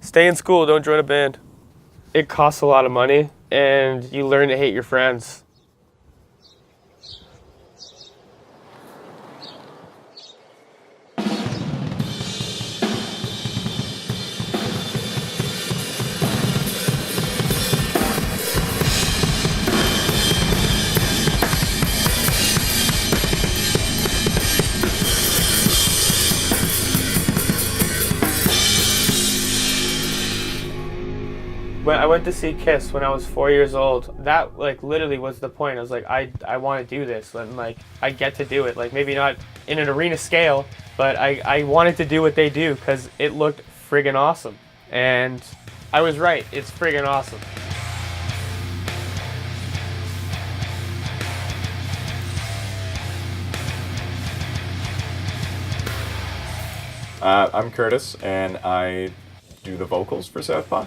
Stay in school, don't join a band. It costs a lot of money, and you learn to hate your friends. When I went to see Kiss when I was 4 years old, that like literally was the point. I was like, I want to do this, and like I get to do it. Like maybe not in an arena scale, but I wanted to do what they do because it looked friggin' awesome. And I was right. It's friggin' awesome. I'm Curtis, and I do the vocals for Southpaw.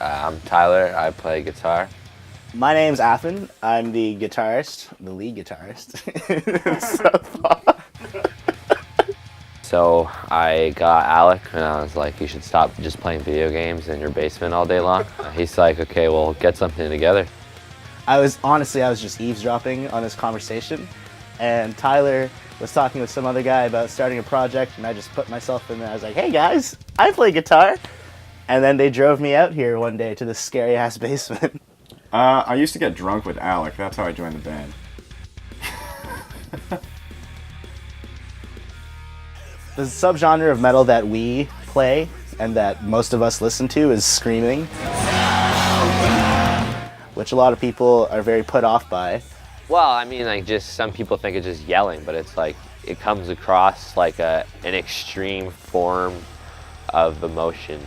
I'm Tyler. I play guitar. My name's Athen. I'm the guitarist, the lead guitarist in Southpaw. So I got Alec and I was like, you should stop just playing video games in your basement all day long. He's like, okay, well, get something together. I was just eavesdropping on this conversation, and Tyler was talking with some other guy about starting a project, and I just put myself in there. I was like, hey guys, I play guitar. And then they drove me out here one day to this scary-ass basement. I used to get drunk with Alec. That's how I joined the band. The subgenre of metal that we play and that most of us listen to is screaming, which a lot of people are very put off by. Well, I mean, like, just some people think it's just yelling, but it's like, it comes across like an extreme form of emotion.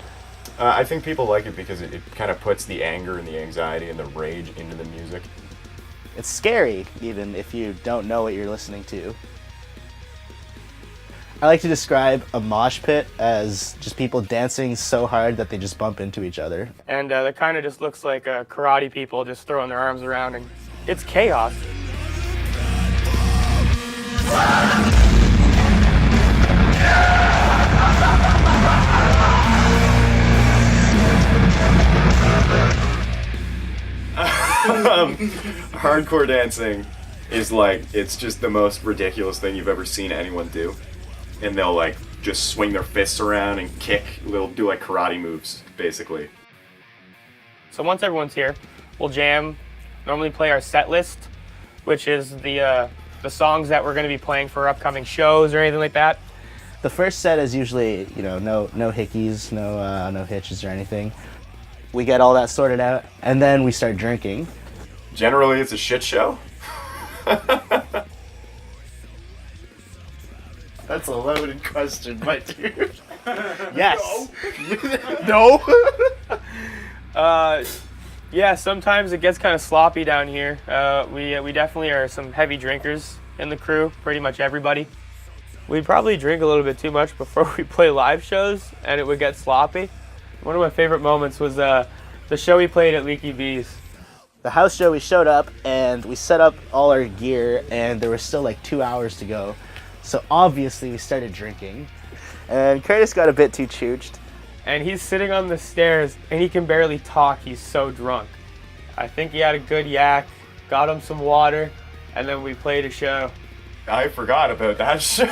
I think people like it because it kind of puts the anger and the anxiety and the rage into the music. It's scary, even if you don't know what you're listening to. I like to describe a mosh pit as just people dancing so hard that they just bump into each other. And that kind of just looks like karate people just throwing their arms around, and it's chaos. Hardcore dancing is like, it's just the most ridiculous thing you've ever seen anyone do. And they'll like just swing their fists around and kick. They'll do like karate moves, basically. So once everyone's here, we'll jam, normally play our set list, which is the songs that we're going to be playing for upcoming shows or anything like that. The first set is usually, no hickeys, no hitches or anything. We get all that sorted out, and then we start drinking. Generally, it's a shit show. That's a loaded question, my dude. Yes. No. Yeah, sometimes it gets kind of sloppy down here. We definitely are some heavy drinkers in the crew, pretty much everybody. We probably drink a little bit too much before we play live shows, and it would get sloppy. One of my favorite moments was the show we played at Leaky Bees. The house show, we showed up, and we set up all our gear, and there was still like 2 hours to go. So obviously we started drinking, and Curtis got a bit too chooched. And he's sitting on the stairs, and he can barely talk. He's so drunk. I think he had a good yak, got him some water, and then we played a show. I forgot about that show.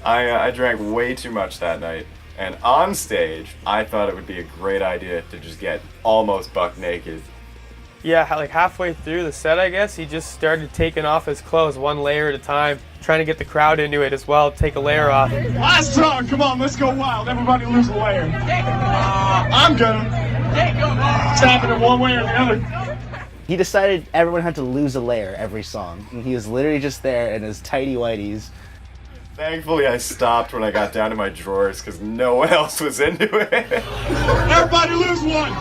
I drank way too much that night. And on stage, I thought it would be a great idea to just get almost buck naked. Yeah, like halfway through the set, I guess, he just started taking off his clothes one layer at a time, trying to get the crowd into it as well, take a layer off. Last song, come on, let's go wild. Everybody lose a layer. I'm gonna. It's happening one way or the other. He decided everyone had to lose a layer every song, and he was literally just there in his tighty whities. Thankfully, I stopped when I got down to my drawers because no one else was into it. Everybody lose one.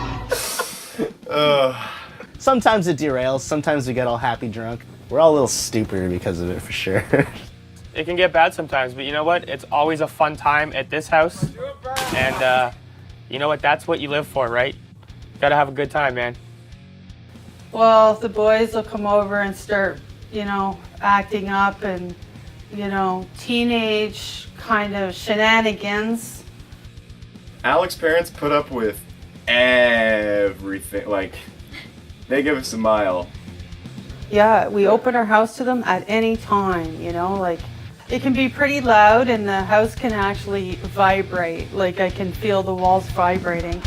Sometimes it derails, sometimes we get all happy drunk. We're all a little stupider because of it, for sure. It can get bad sometimes, but you know what? It's always a fun time at this house. And you know what? That's what you live for, right? Gotta have a good time, man. Well, the boys will come over and start, acting up and, teenage kind of shenanigans. Alex's parents put up with everything. Like, they give us a mile. Yeah, we open our house to them at any time, you know, like it can be pretty loud and the house can actually vibrate. Like I can feel the walls vibrating.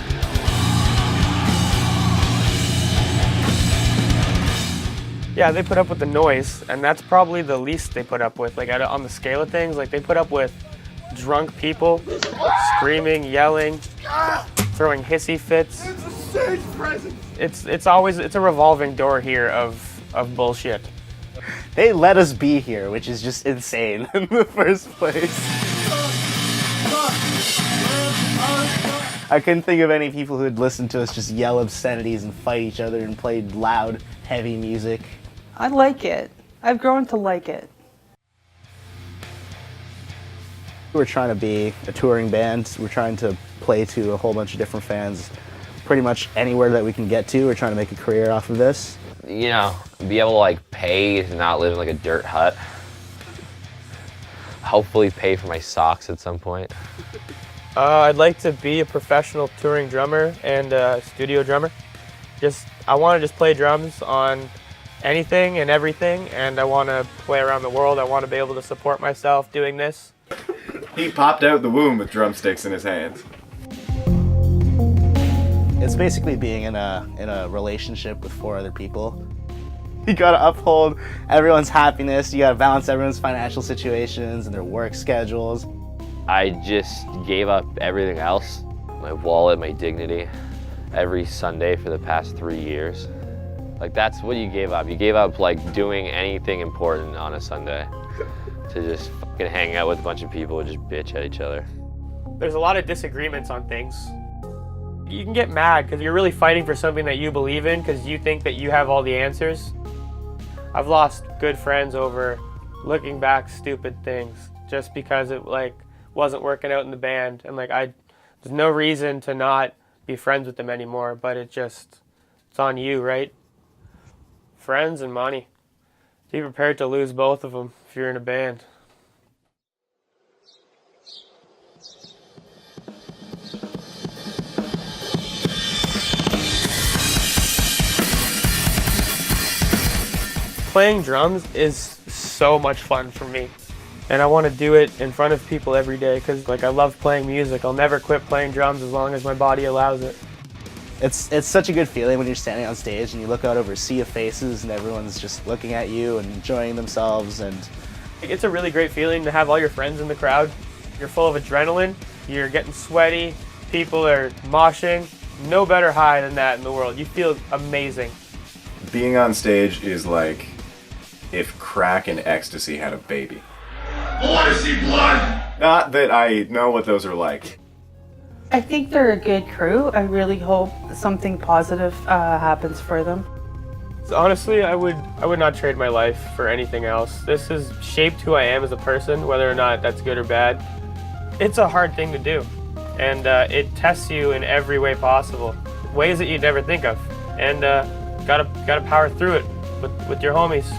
Yeah, they put up with the noise, and that's probably the least they put up with. Like on the scale of things, like they put up with drunk people screaming, yelling, throwing hissy fits. It's a stage presence. It's a revolving door here of bullshit. They let us be here, which is just insane in the first place. I couldn't think of any people who would listen to us just yell obscenities and fight each other and play loud, heavy music. I like it. I've grown to like it. We're trying to be a touring band. We're trying to play to a whole bunch of different fans. Pretty much anywhere that we can get to, we're trying to make a career off of this. You know, be able to like pay to not live in like a dirt hut. Hopefully pay for my socks at some point. I'd like to be a professional touring drummer and a studio drummer. I want to just play drums on anything and everything, and I want to play around the world. I want to be able to support myself doing this. He popped out the womb with drumsticks in his hands. It's basically being in a relationship with 4 other people. You gotta uphold everyone's happiness. You gotta balance everyone's financial situations and their work schedules. I just gave up everything else, my wallet, my dignity, every Sunday for the past 3 years. Like that's what you gave up. You gave up like doing anything important on a Sunday to just fucking hang out with a bunch of people and just bitch at each other. There's a lot of disagreements on things. You can get mad because you're really fighting for something that you believe in because you think that you have all the answers. I've lost good friends over looking back stupid things just because it like wasn't working out in the band, and like there's no reason to not be friends with them anymore, but it's on you, right? Friends and money. Be prepared to lose both of them if you're in a band. Playing drums is so much fun for me, and I want to do it in front of people every day because like I love playing music. I'll never quit playing drums as long as my body allows it. It's such a good feeling when you're standing on stage and you look out over a sea of faces and everyone's just looking at you and enjoying themselves. And it's a really great feeling to have all your friends in the crowd. You're full of adrenaline, you're getting sweaty, people are moshing. No better high than that in the world. You feel amazing. Being on stage is like if crack and ecstasy had a baby. I want to see blood. Not that I know what those are like. I think they're a good crew. I really hope something positive happens for them. So honestly, I would not trade my life for anything else. This has shaped who I am as a person, whether or not that's good or bad. It's a hard thing to do, and it tests you in every way possible, ways that you'd never think of, and gotta power through it with your homies.